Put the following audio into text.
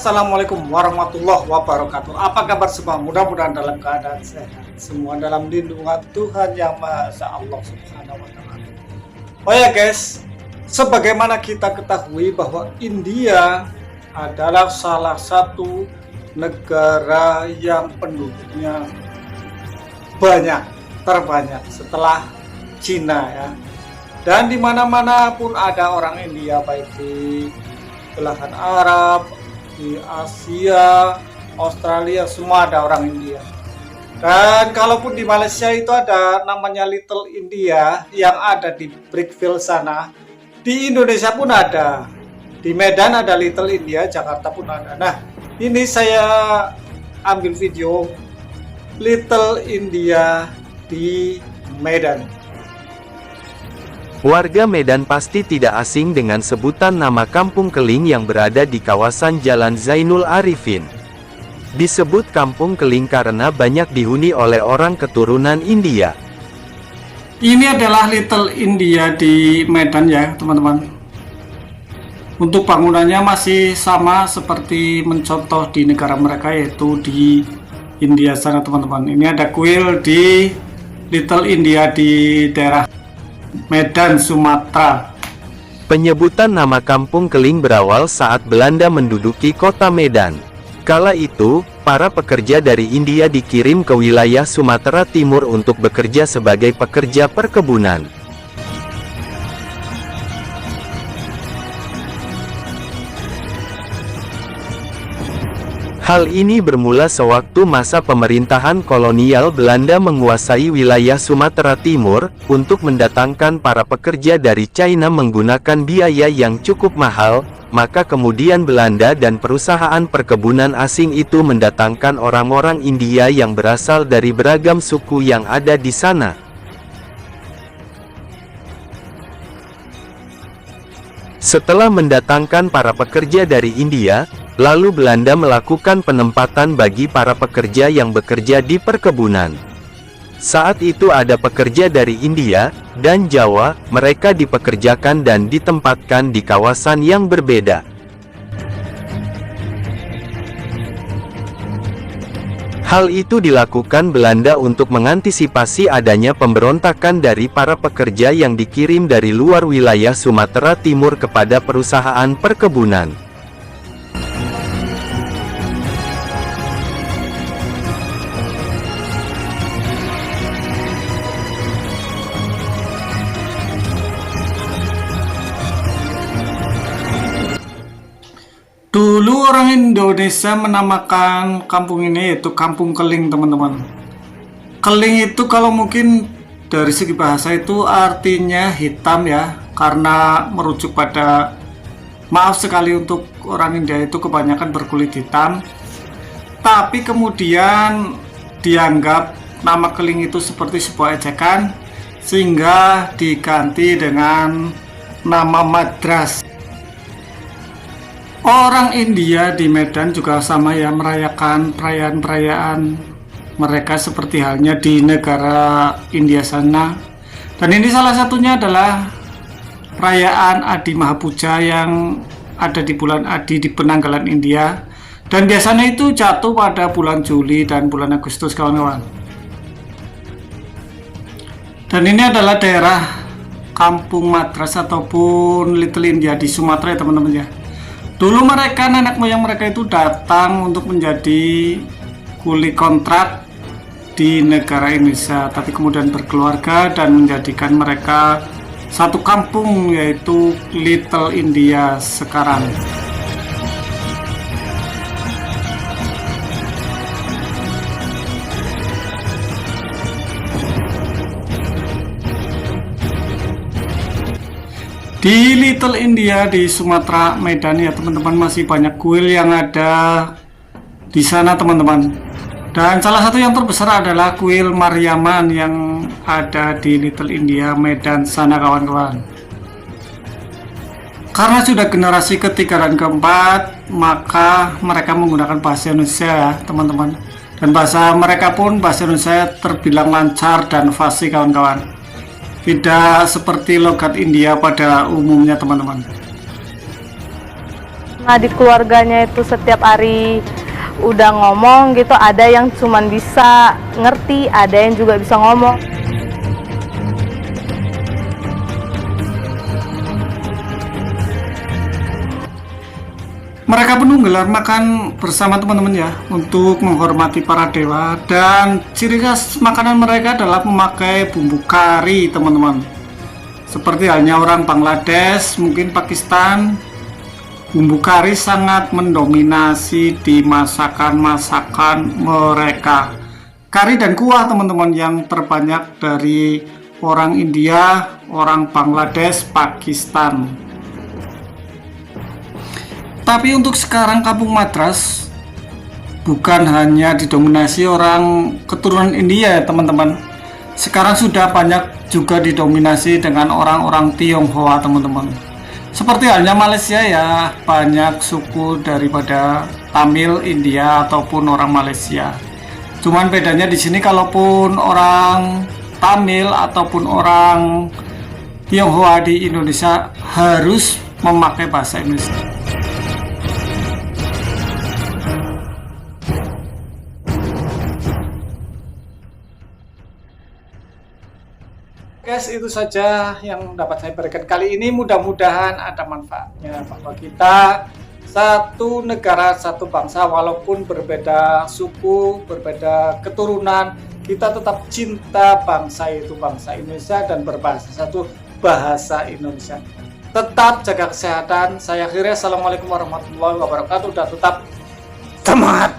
Assalamualaikum warahmatullahi wabarakatuh. Apa kabar semua? Mudah-mudahan dalam keadaan sehat. Semua dalam lindungan Tuhan Yang Maha Esa, Allah Subhanahu wa Ta'ala. Oh ya guys, sebagaimana kita ketahui bahwa India adalah salah satu negara yang penduduknya terbanyak setelah Cina ya. Dan di mana-mana pun ada orang India, baik di belahan Arab, di Asia, Australia, semua ada orang India. Dan kalaupun di Malaysia itu ada namanya Little India yang ada di Brickville sana. Di Indonesia pun ada. Di Medan ada Little India, Jakarta pun ada. Nah, ini saya ambil video Little India di Medan. Warga Medan pasti tidak asing dengan sebutan nama Kampung Keling yang berada di kawasan Jalan Zainul Arifin. Disebut Kampung Keling karena banyak dihuni oleh orang keturunan India. Ini adalah Little India di Medan ya teman-teman. Untuk bangunannya masih sama seperti mencontoh di negara mereka, yaitu di India sana teman-teman. Ini ada kuil di Little India di daerah Medan, Sumatera. Penyebutan nama Kampung Keling berawal saat Belanda menduduki kota Medan. Kala itu, para pekerja dari India dikirim ke wilayah Sumatera Timur untuk bekerja sebagai pekerja perkebunan. Hal ini bermula sewaktu masa pemerintahan kolonial Belanda menguasai wilayah Sumatera Timur. Untuk mendatangkan para pekerja dari China menggunakan biaya yang cukup mahal, maka kemudian Belanda dan perusahaan perkebunan asing itu mendatangkan orang-orang India yang berasal dari beragam suku yang ada di sana. Setelah mendatangkan para pekerja dari India, lalu Belanda melakukan penempatan bagi para pekerja yang bekerja di perkebunan. Saat itu ada pekerja dari India dan Jawa, mereka dipekerjakan dan ditempatkan di kawasan yang berbeda. Hal itu dilakukan Belanda untuk mengantisipasi adanya pemberontakan dari para pekerja yang dikirim dari luar wilayah Sumatera Timur kepada perusahaan perkebunan. Dulu orang Indonesia menamakan kampung ini yaitu Kampung Keling teman-teman. Keling itu kalau mungkin dari segi bahasa itu artinya hitam ya, karena merujuk pada, maaf sekali untuk orang India itu kebanyakan berkulit hitam. Tapi kemudian dianggap nama Keling itu seperti sebuah ejekan, sehingga diganti dengan nama Madras. Orang India di Medan juga sama ya, merayakan perayaan-perayaan mereka seperti halnya di negara India sana. Dan ini salah satunya adalah perayaan Adi Mahapuja yang ada di bulan Adi di penanggalan India. Dan biasanya itu jatuh pada bulan Juli dan bulan Agustus kawan-kawan. Dan ini adalah daerah Kampung Madras ataupun Little India di Sumatera ya teman-teman ya. Dulu mereka, nenek moyang mereka itu datang untuk menjadi kuli kontrak di negara Indonesia, tapi kemudian berkeluarga dan menjadikan mereka satu kampung, yaitu Little India sekarang. Di Little India di Sumatera Medan ya teman-teman, masih banyak kuil yang ada di sana teman-teman. Dan salah satu yang terbesar adalah kuil Mariamman yang ada di Little India Medan sana kawan-kawan. Karena sudah generasi ketiga dan keempat, maka mereka menggunakan bahasa Indonesia ya teman-teman. Dan bahasa mereka pun bahasa Indonesia terbilang lancar dan fasih kawan-kawan. Tidak seperti logat India pada umumnya teman-teman. Nah, di keluarganya itu setiap hari udah ngomong gitu, ada yang cuman bisa ngerti, ada yang juga bisa ngomong. Mereka pun menggelar makan bersama teman-teman ya, untuk menghormati para dewa, dan ciri khas makanan mereka adalah memakai bumbu kari teman-teman. Seperti halnya orang Bangladesh, mungkin Pakistan, bumbu kari sangat mendominasi di masakan-masakan mereka. Kari dan kuah teman-teman yang terbanyak dari orang India, orang Bangladesh, Pakistan. Tapi untuk sekarang Kampung Madras bukan hanya didominasi orang keturunan India ya teman-teman. Sekarang sudah banyak juga didominasi dengan orang-orang Tionghoa teman-teman. Seperti halnya Malaysia ya, banyak suku daripada Tamil India ataupun orang Malaysia. Cuman bedanya di sini kalaupun orang Tamil ataupun orang Tionghoa di Indonesia harus memakai bahasa Indonesia. Guys, itu saja yang dapat saya berikan kali ini. Mudah-mudahan ada manfaatnya bahwa kita satu negara, satu bangsa, walaupun berbeda suku, berbeda keturunan, kita tetap cinta bangsa, itu bangsa Indonesia, dan berbahasa satu bahasa Indonesia. Tetap jaga kesehatan. Saya akhirnya, assalamualaikum warahmatullahi wabarakatuh, dan tetap semangat.